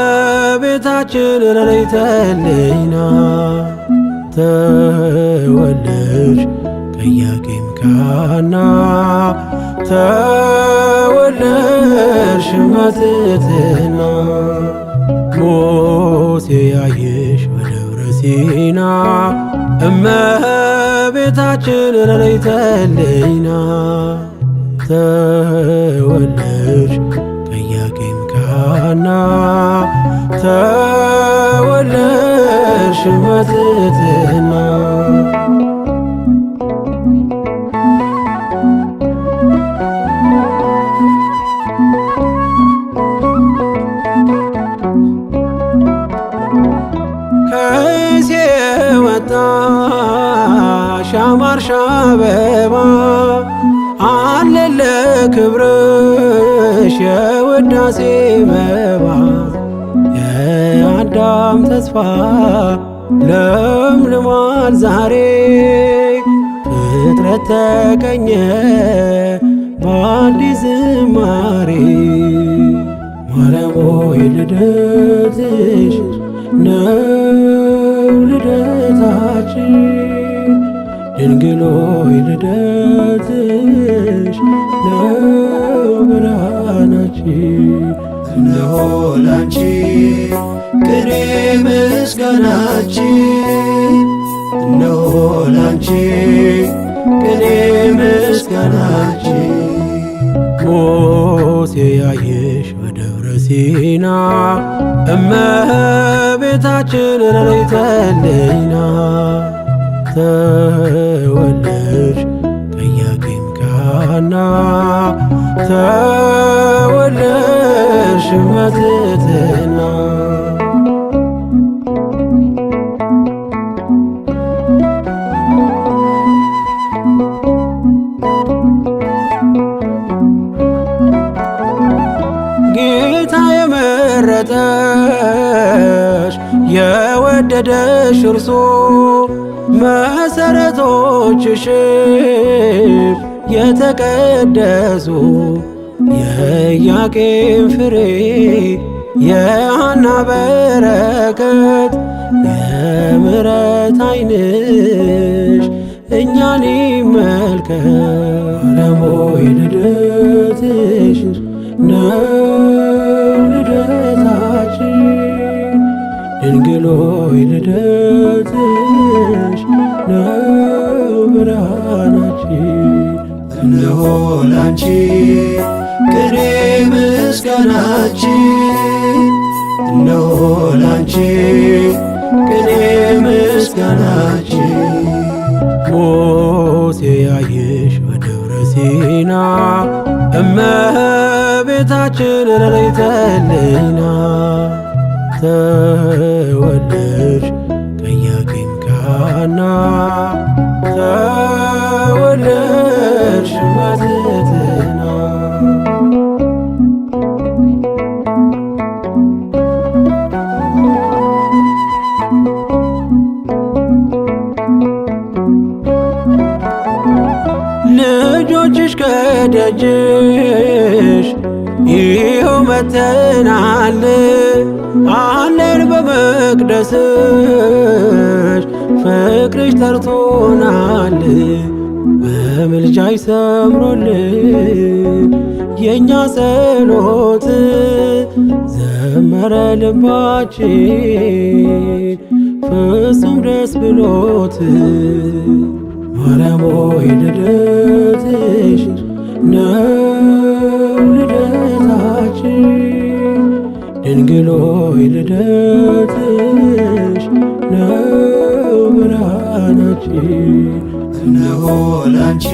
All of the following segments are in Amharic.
እመቤታችን ረድኤተልኝና ተወለድሽ ከኢያቄም ከሐና ተወለድሽ በትሕትና ሙሴ ያየሽ በደብረ ሲና እመቤታችን ረድኤተልኝና ተወለድሽ ከኢያቄም ከሐና ተወለድሽ በትሕትና ከእሴይ የወጣሽ ያማርሽ አበባ አለን ለክብርሽ የውዳሴ መባ የአዳም ተስፋ ለምልሟል ዛሬ ፍጥረት ተቀኘ በአዲስ ዝማሬ ማርያም ሆይ ልደትሽ ነው ልደታችን ድንግል ሆይ ልደትሽ ነው ብርሃናችን እነሆ ላንቺ ቅኔ ምስጋናችን እነሆ ላንቺ ቅኔ ምስጋናችን ሙሴ ያየሽ በደብረ ሲና እመቤታችን ረድኤተልኝና ተወለድሽ ከኢያቄም ከሐና ተወለድሽ በትሕትና ጌታ የመረጠሽ የወደደሽ እርሶ መሠረቶችሽም የተቀደሱ የኢያቄም ፍሬ የሐና በረከት የምሕረት ዓይንሽ እኛን ይመልከት ማርያም ሆይ ልደትሽ ነው ልደታችን ድንግል ሆይ ልደትሽ ነው ብርሃናችን እነሆ ላንቺ ቅኔ ምስጋናችን እነሆ ላንቺ ቅኔ ምስጋናችን ሙሴ ያየሽ በደብረ ሲና እመቤታችን ረድኤተልኝና ተወለድሽ ከኢያቄም ከሐና ተወለድሽ በትሕትና ልጆችሽ ከደጅሽ ይኸው መጥተናል አለን በመቅደስሽ ፍቅርሽ ጠርቶናል በምልጃሽ ሰምሮልን የእኛ ጸሎት ዘመረ ልባችን ፍጹም ደስ ብሎት ማርያም ሆይ ልደትሽ ነው ልደታችን ድንግል ሆይ ልደትሽ ነው ብርሃናችን እነሆ ላንቺ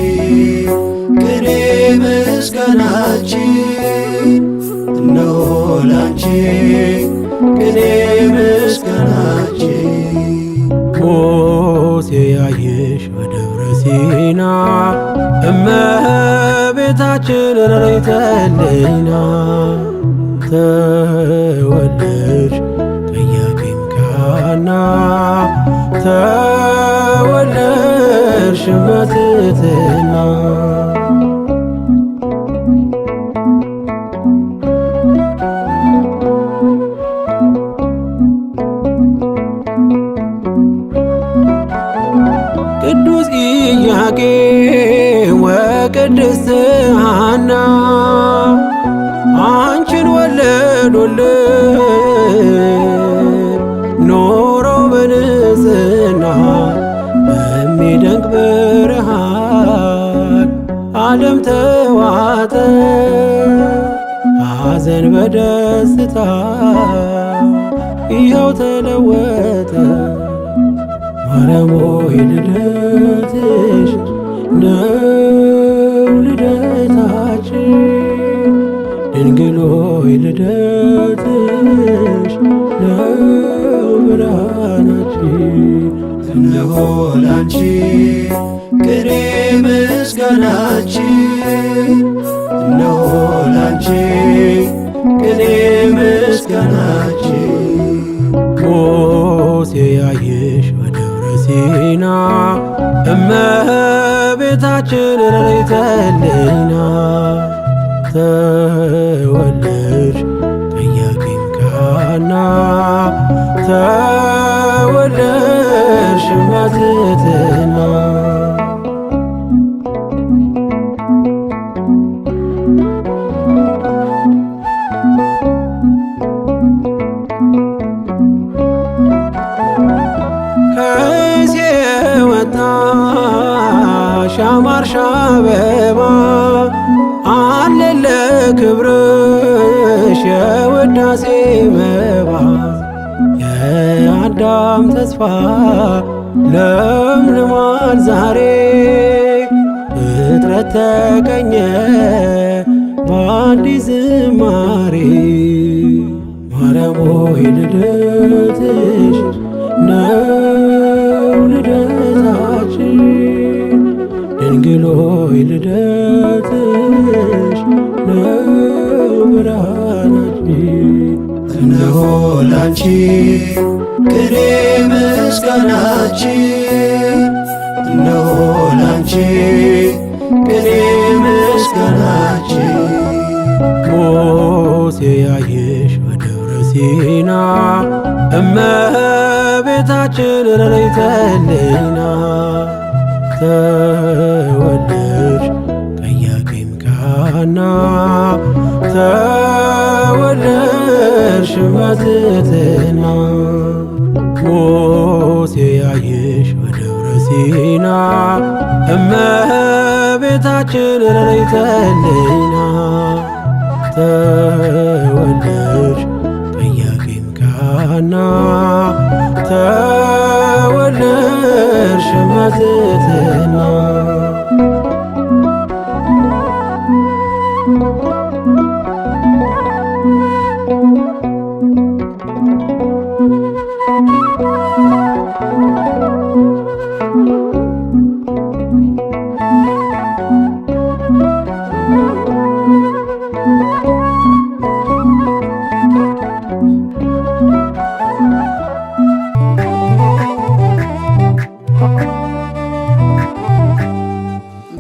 ቅኔ ምስጋናችን እነሆ ላንቺ ቅኔ ምስጋናችን ሙሴ ያየሽ በደብረ ሲና እመቤታችን ረድኤተልኝና ተወለድሽ ከኢያቄም ከሐና ተወለድሽ በትሕትና ኢያቄም ወቅድስት ሐና አንቺን ወለዱልን ኖረው በንጽሕና በሚደንቅ ብርሃን ዓለም ተዋጠ ሐዘን በደስታ ይኸው ተለወጠ። ማርያም ሆይ ልደትሽ ነው ልደታችን፣ ድንግል ሆይ ልደትሽ ነው ብርሃናችን። እነሆ ላንቺ ቅኔ ምስጋናችን፣ እነሆ ላንቺ ቅኔ ምስጋናችን። ሙሴ ያየሽ በደብረ ሲና እመቤታችን ረድኤተ ተወለድሽ ከኢያቄም ከሐና ተወለድሽ በትሕትና። ከእሴይ ወጣሽ ያማርሽ አበባ አለን ለክብርሽ የውዳሴ መባ። የአዳም ተስፋ ለምልሟል ዛሬ ፍጥረት ተቀኘ በአዲስ ዝማሬ። ማርያም ሆይ ልደትሽ ነው ልደታችን፣ ድንግል ሆይ ልደትሽ ነው ብርሃናችን። እነሆ ላንቺ ቅኔ ምስጋናችን፣ እነሆ ላንቺ ቅኔ ምስጋናችን። ሙሴ ያየሽ በደብረ ሲና እመቤታችን ረድኤተ ሕሊና ተወለድሽ ከኢያቄም ከሐና ተወለድሽ በትሕትና። ሙሴ ያየሽ በደብረ ሲና እመቤታችን ረድኤተ ሕሊና ተወለድሽ ከኢያቄም ከሐና ተወለድሽ በትሕትና።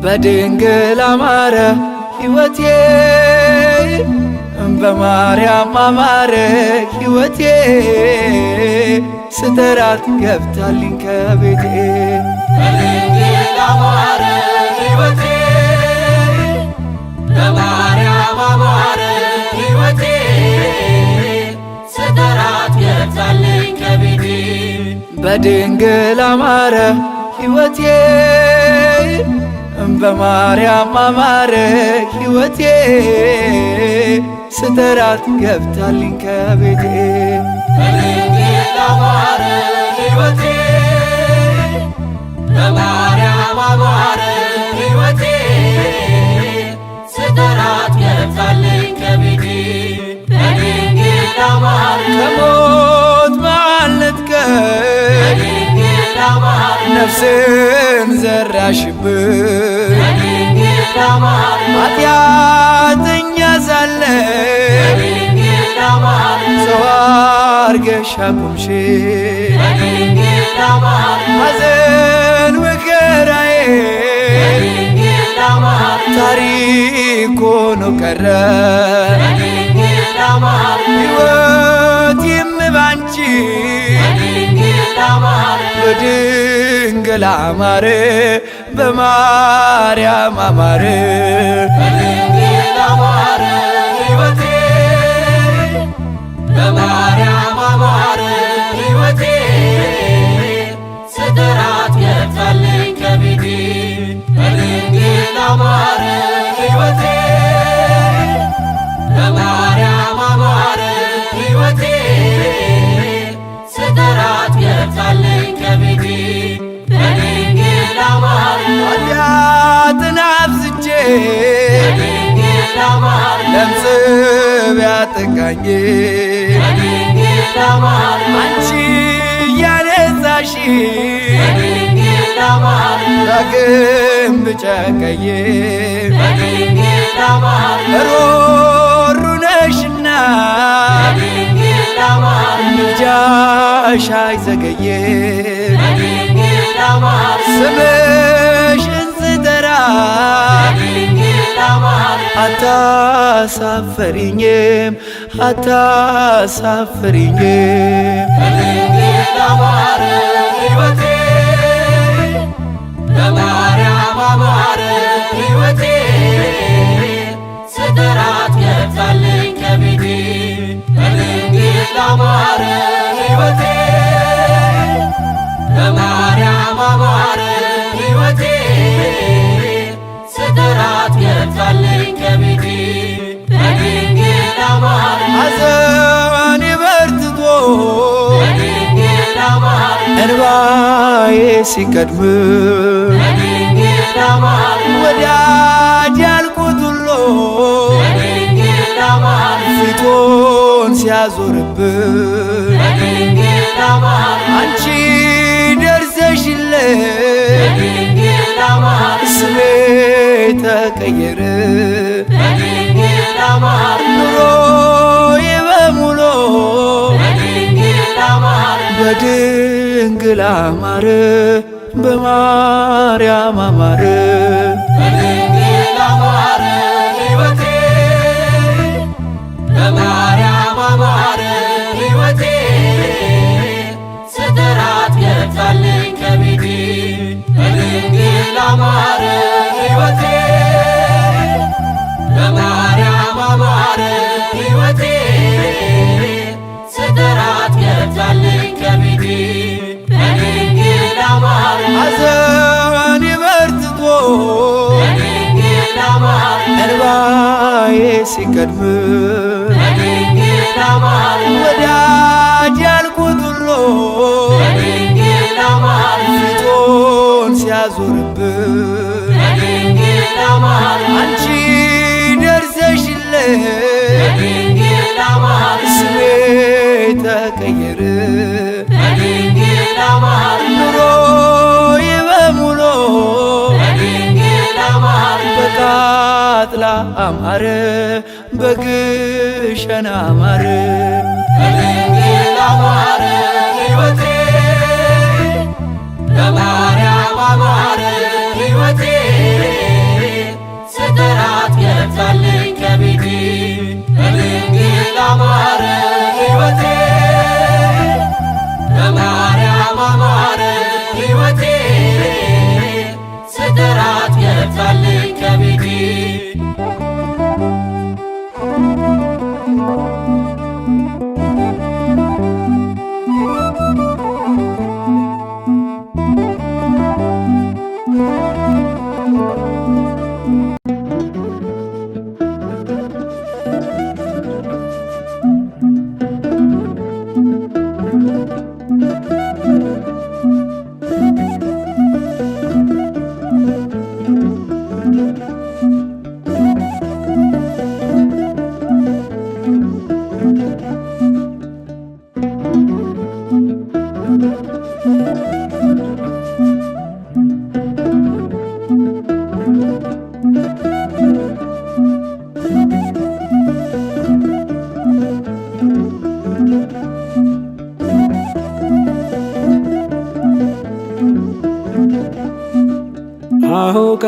በድንግል አማረ ሕይወቴ በማርያም አማረ ሕይወቴ ስጠራት ገብታልኝ ከቤቴ። በድንግል አማረ ሕይወቴ በማርያም አማረ ሕይወቴ ስጠራት ገብታልኝ ከቤቴ። በድንግል አማረ ሕይወቴ በማርያም አማረ ሕይወቴ ስጠራት ገብታልኝ ከቤቴ። በድንግል አማረ ሕይወቴ በማርያም አማረ ሕይወቴ ስጠራት ገብታልኝ ከቤቴ። በድንግል አማረ ከሞት ባልነጥቀኝ በድንግል አማረ ነፍስን ዘራሽብኝ በድንግል አማረ ኃጢአተኛ ሳለሁ በድንግል አማረ ሰው አርገሽ አቆምሽኝ። በድንግል አማረ ሐዘን መከራዬ በድንግል አማረ ታሪክ ሆኖ ቀረ በድንግል አማረ ሕይወቴም ባንቺ በድንግል በድንግል አማረ በማርያም አማረ በድንግል አማረ ሕይወቴ በማርያም አማረ ሕይወቴ ስጠራት ገብታለች ከቤቴ በድንግል አማረ ሕይወቴ በማርያም አማረ ሕይወቴ ስጠራት ገብታለች ከቤቴ በድንግል አማረ ኃጢአትን አብዝቼ በድንግል አማረ ለምጽ ቢያጠቃኝ በድንግል አማረ አንቺ ያነጻሽ በድንግል አማረ ዳግም ብጨቀየ በድንግል አማረ ሮሩ ነሽና በድንግል አማረ ምልጃሽ አይዘገየ በድንግል አማረ ስምሽን ስጠራ በድንግል አማረ አታሳፍሪኝም አታሳፍሪኝም በድንግል አማረ ሕይወቴ በማርያም አማረ ሕይወቴ ስጠራት ገብታለች ከቤቴ በድንግል አማረ ሕይወቴ በማርያም አማረ ሕይወቴ ስጠራት ገብታለች ከቤቴ በድንግል አማረ ሐዘኔ በርትቶ በድንግል አማረ እንባዬ ሲቀድም በድንግል አማረ ወዳጅ ያልኩት ሁሉ በድንግል አማረ ፊቱን ሲያዞርብን በድንግል አማረ አንቺ ደርሰሽለት በድንግል አማረ ስሜ ተቀየረ በድንግል አማረ ኑሮዬ በሙሉ በድንግል አማረ በድንግል አማረ በማርያም አማረ በድንግል አማረ ሕይወቴ በማርያም አማረ ሕይወቴ ስጠራት ገብታለች ከቤቴ በድንግል አማረ ሕይወቴ በማርያም አማረ ሕይወቴ ስጠራት ገብታለች ከቤቴ በድንግል አማረ ሐዘኔ በርትቶ በድንግል አማረ እንባዬ ሲቀድም በድንግል አማረ ወዳጅ ያልኩት ሁሉ በድንግል አማረ ፊቱን ሲያዞርብን በድንግል አማረ አንቺ ደርሰሽለት በድንግል አማረ ስሜ ተቀየረ በድንግል አማረ ኑሮዬ በሙሉ በድንግል አማረ በቃጥላ አማረ በግሸን አማረ በድንግል አማረ ሕይወቴ በማርያም አማረ ሕይወቴ ስጠራት ገብታለች ከቤቴ በድንግል አማረ ሕይወቴ በማርያም አማረ ሕይወቴ ስጠራት ገብታለች ከቤቴ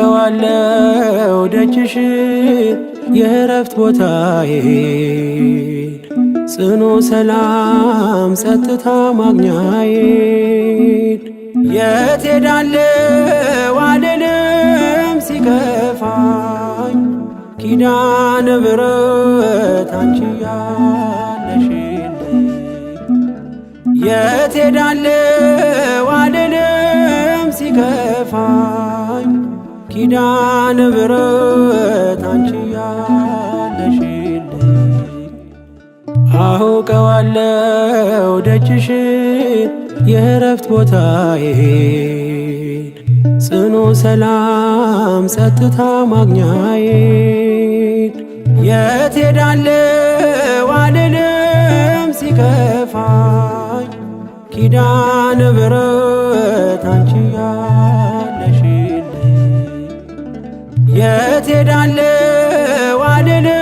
አውቀዋለሁ ደጅሽ የእረፍት ቦታዬን ጽኑ ሰላም ጸጥታ ማግኛዬን የት ሄዳለሁ አልልም ሲከፋኝ ኪዳነ ምሕረት አንቺ ያለሽልኝ የት ሄዳለሁ አልልም ሲከፋኝ ኪዳነ ምሕረት አንቺ ያለሽልኝ አውቀዋለሁ ደጅሽን የእረፍት ቦታዬን ጽኑ ሰላም ጸጥታ ማግኛዬን የት ሄዳለሁ አልልም ሲከፋኝ ኪዳነ ምሕረት አንቺ ያለሽልኝ የት ሄዳለሁ አልልም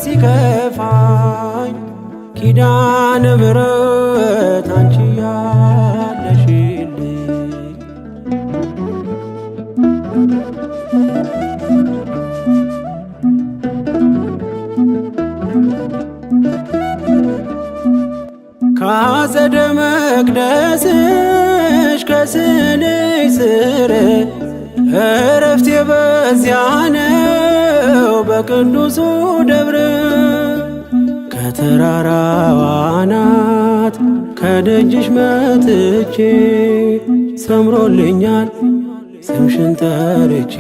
ሲከፋኝ ኪዳነ ምሕረት አንቺ ያለሽልኝ ከአጸደ መቅደስሽ ከስንሽ ስር እረፍቴ በዚያ ነው በቅዱሱ ደብር ከተራራው አናት ከደጅሽ መጥቼ ሰምሮልኛል ስምሽን ጠርቼ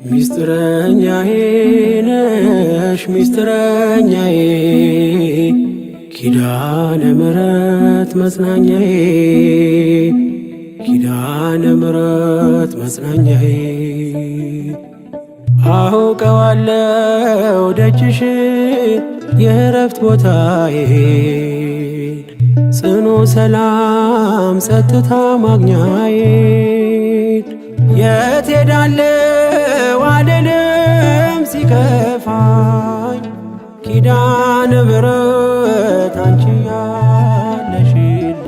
ሚስጥረኛዬ ነሽ ሚስጥረኛዬ ኪዳነ ምሕረት መጽናኛዬ ኪዳነ ምሕረት መጽናኛዬ አውቀዋለሁ ደጅሽን የእረፍት ቦታዬን ጽኑ ሰላም ጸጥታ ማግኛዬን የት ሄዳለሁ አልልም ሲከፋኝ ኪዳነ ምሕረት አንቺ ያለሽልኝ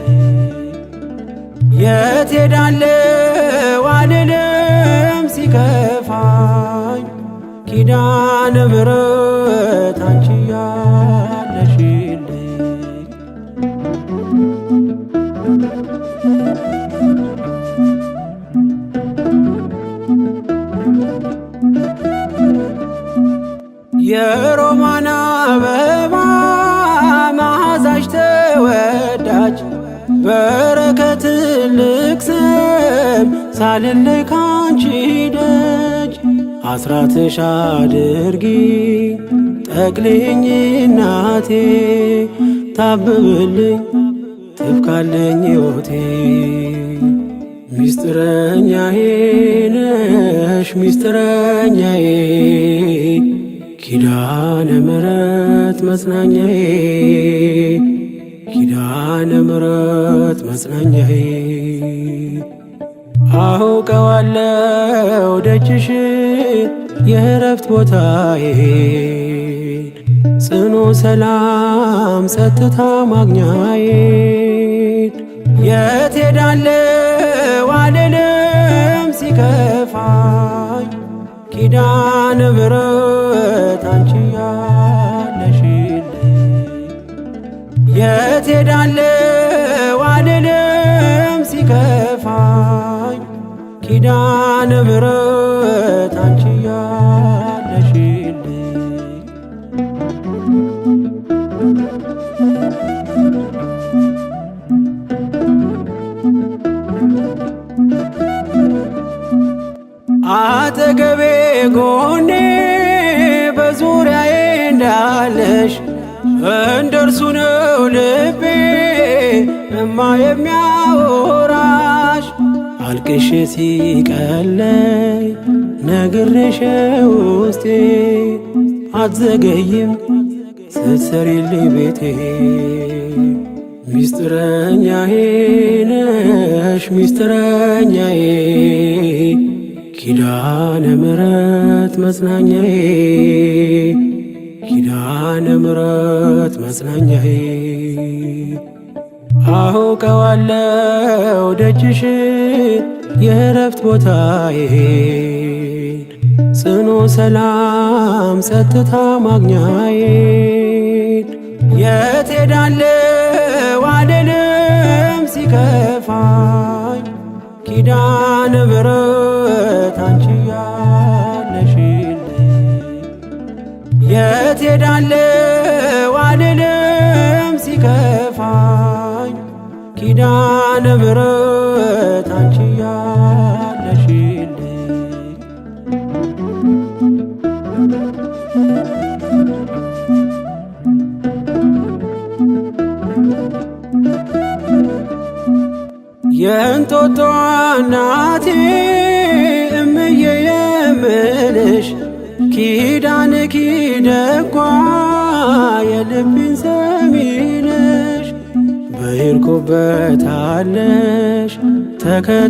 የት ሄዳለሁ አልልም ሲከፋኝ ኪዳነ ምሕረት አንቺ ያለሽልኝ የሮማን አበባ መዓዛሽ ተወዳጅ በረከት ልቅሰም ሳልለይ ካንቺ ደጅ አስራትሽ አድርጊ ጠቅልኝ እናቴ ታብብልኝ ትብካለኝ ሕይወቴ ሚስጥረኛዬ ነሽ ሚስጥረኛዬ ኪዳነ ምሕረት መጽናኛዬ ኪዳነ ምሕረት መጽናኛዬ አውቀዋለሁ ደጅሽን የእረፍት ቦታዬን ጽኑ ሰላም ጸጥታ ማግኛዬን የት ሄዳለሁ አልልም ሲከፋኝ ኪዳነ ምሕረት አንቺ ያለሽልኝ የት ሄዳለሁ አልልም ሲከፋኝ ኪዳነ ምሕረት አንቺ ያለሽልኝ አጠገቤ ጎኔ በዙሪያዬ እንዳለሽ እንደርሱ ነው ልቤ እማ የሚያወራሽ አልቅሼ ሲቀለይ ነግሬሽ ውስጤ አትዘገይም ስትሰሪልኝ ቤቴ ሚስጥረኛዬ ነሽ ሚስጥረኛዬ ኪዳነ ምሕረት መጽናኛዬ ኪዳነ ምሕረት መጽናኛዬ አውቀዋለሁ ደጅሽን የእረፍት ቦታዬን ጽኑ ሰላም ጸጥታ ማግኛዬን የት ሄዳለሁ አልልም ሲከፋኝ ኪዳነ ምሕረት አንቺ ያለሽልኝ። የት ሄዳለሁ አልልም ሲከፋኝ ኪዳነ ምሕረት አንቺ ያለሽልኝ። የእንጦጦ እናቴ እምዬ የምልሽ ኪዳንኪ ደጓ የልቤን ሰሚ ነሽ። በሄድኩበት አለሽ ተከትለሽኛል፣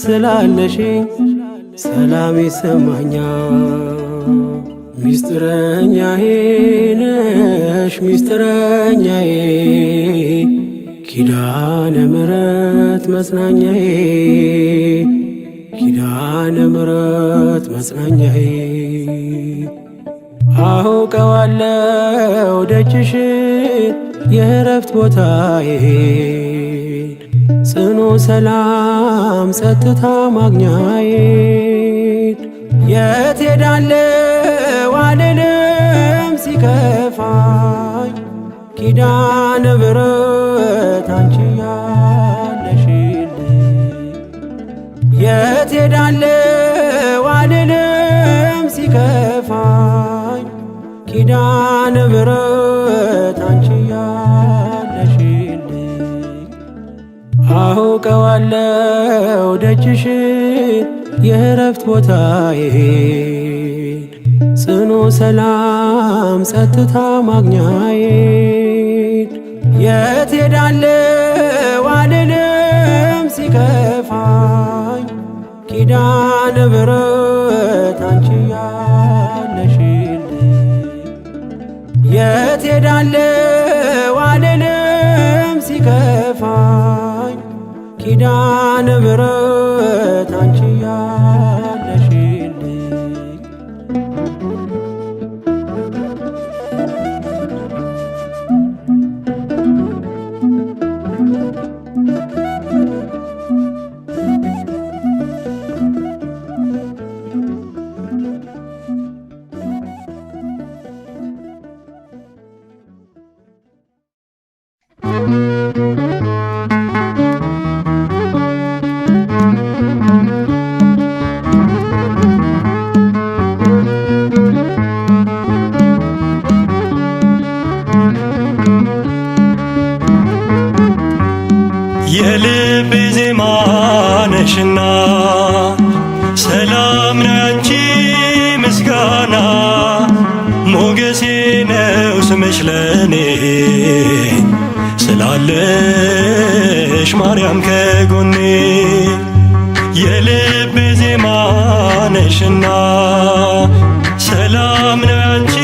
ስላለሽኝ ሰላም ይሰማኛል። ሚስጥረኛዬ ነሽ ሚስጥረኛዬ ኪዳነ ምሕረት መጽናኛዬ ኪዳነ ምሕረት መጽናኛዬ። አውቀዋለሁ ደጅሽን የእረፍት ቦታዬን ጽኑ ሰላም ጸጥታ ማግኛዬን። የት ሄዳለሁ አልልም ሲከፋኝ ኪዳነ ምሕረት አንቺ ያለሽልኝ። የት ሄዳለሁ አልልም ሲከፋኝ ኪዳነ ምሕረት አንቺ ያለሽልኝ። አውቀዋለሁ ደጅሽን የእረፍት ቦታዬን ጽኑ ሰላም ጸጥታ ማግኛዬን። የት ሄዳለሁ አልልም ሲከፋኝ ኪዳነ ምሕረት አንቺ ያለሽልኝ። የት ሄዳለሁ አልልም ሲከፋኝ ኪዳነ ምሕረት አንቺ ያለሽልኝ። የልቤ ዜማ ነሽና ሰላም ናንቺ ምስጋና ሞገሴ ነው ስምሽ ለኔ ስላለሽ ማርያም ከጎኔ። የልቤ ዜማ ነሽና ሰላም ናንቺ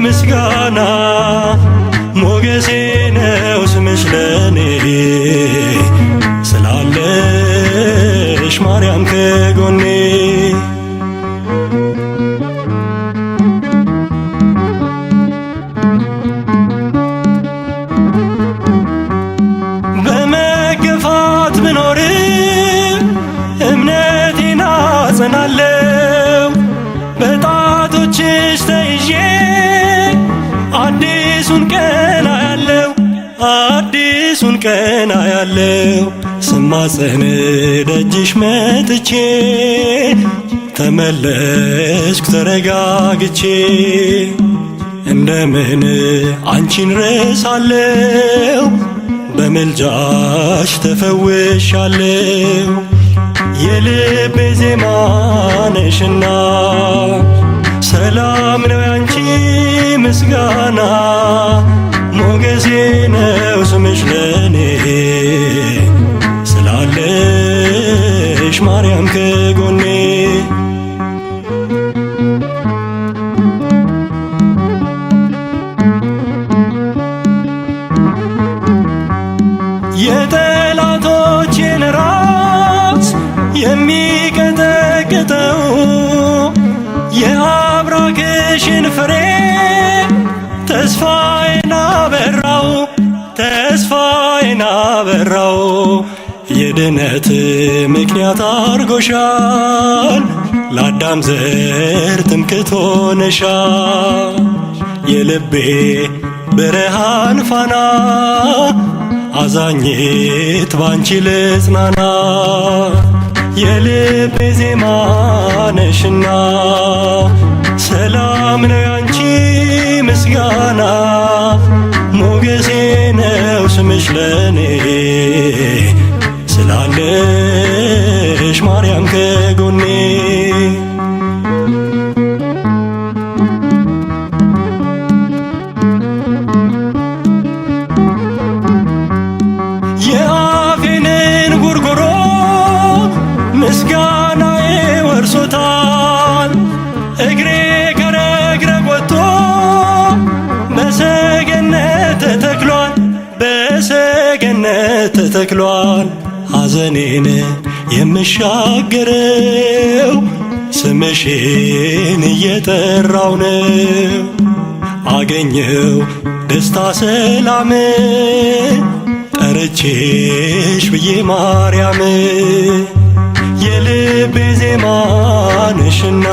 ምስጋና ሞገሴ ነው ስምሽ ለኔ ስላለሽ ማርያም ከጎኔ። በመገፋት ብኖርም እምነቴን አጸናለሁ በጣቶችሽ ተይዤ አዲሱን ቀን አያለው አዲሱን ቀን አያለው። ስማጸን ደጅሽ መጥቼ ተመለስኩ ተረጋግቼ እንደምን አንቺን ረሳለው በምልጃሽ ተፈውሻለው። የልቤ ዜማ ነሽና ሰላም ነው ያንቺ ምስጋና ሞገሴ ነው ስምሽ ለኔ ስላለሽ ማርያም ከጎኔ። የጠላቶቼን ራስ የሚቀጠቅጠው የአብራክሽን ፍሬ ለድነት ምክንያት አርጎሻል፣ ለአዳም ዘር ትምክህት ሆነሻል። የልቤ ብርሃን ፋና አዛኝት ባንቺ ልጽናና፣ የልቤ ዜማ ነሽና ሰላም ነው ያንቺ ምስጋና። ሞገሴ ነው ስምሽ ለኔ ስላለሽ ማርያም ከጎኔ። የአፌንን ጉርጉሮ ምስጋናዬ ወርሶታል። እግሬ ከረግረግ ወጥቶ በሰገነት ተተክሏል፣ በሰገነት ተተክሏል። ሐዘኔን የምሻገረው ስምሽን እየጠራው ነው። አገኘው ደስታ ሰላም ጠርቼሽ ብዬ ማርያም። የልቤ ዜማ ነሽና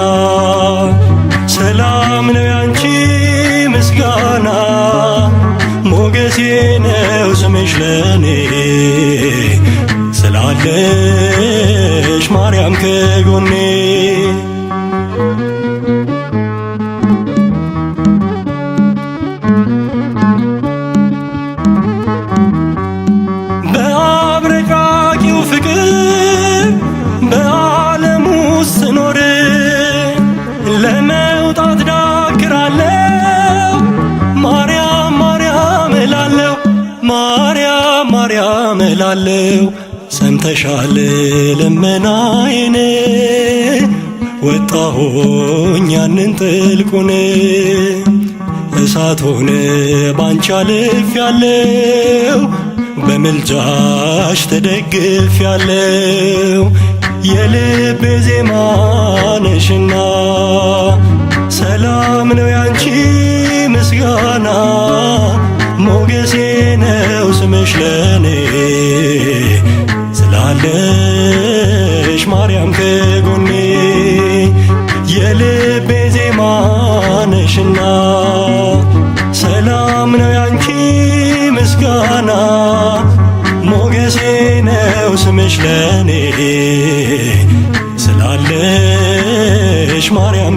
ሰላም ነው ያንቺ ምስጋና። ሞገሴ ነው ስምሽ ለኔ ስላለሽ ማርያም ከጎኔ። በአብረቃቂው ፍቅር በዓለም ውስጥ ስኖር ለመውጣት ዳክራለሁ። ማርያም ማርያም እላለሁ፣ ማርያም ማርያም እላለሁ። ሰምተሻል ልመናዬን፣ ወጣሁኝ ያንን ጥልቁን። እሳት ሆነ ባንቺ አልፌያለሁ፣ በምልጃሽ ተደግፌያለሁ። የልቤ ዜማ ነሽና ሰላም ነው ያንቺ ምስጋና። ሞገሴ ነው ስምሽ ለኔ ስላለሽ ማርያም ከጎኔ። የልቤ ዜማ ነሽና ሰላም ነው ያንቺ ምስጋና። ሞገሴ ነው ስምሽ ለኔ ስላለሽ ማርያም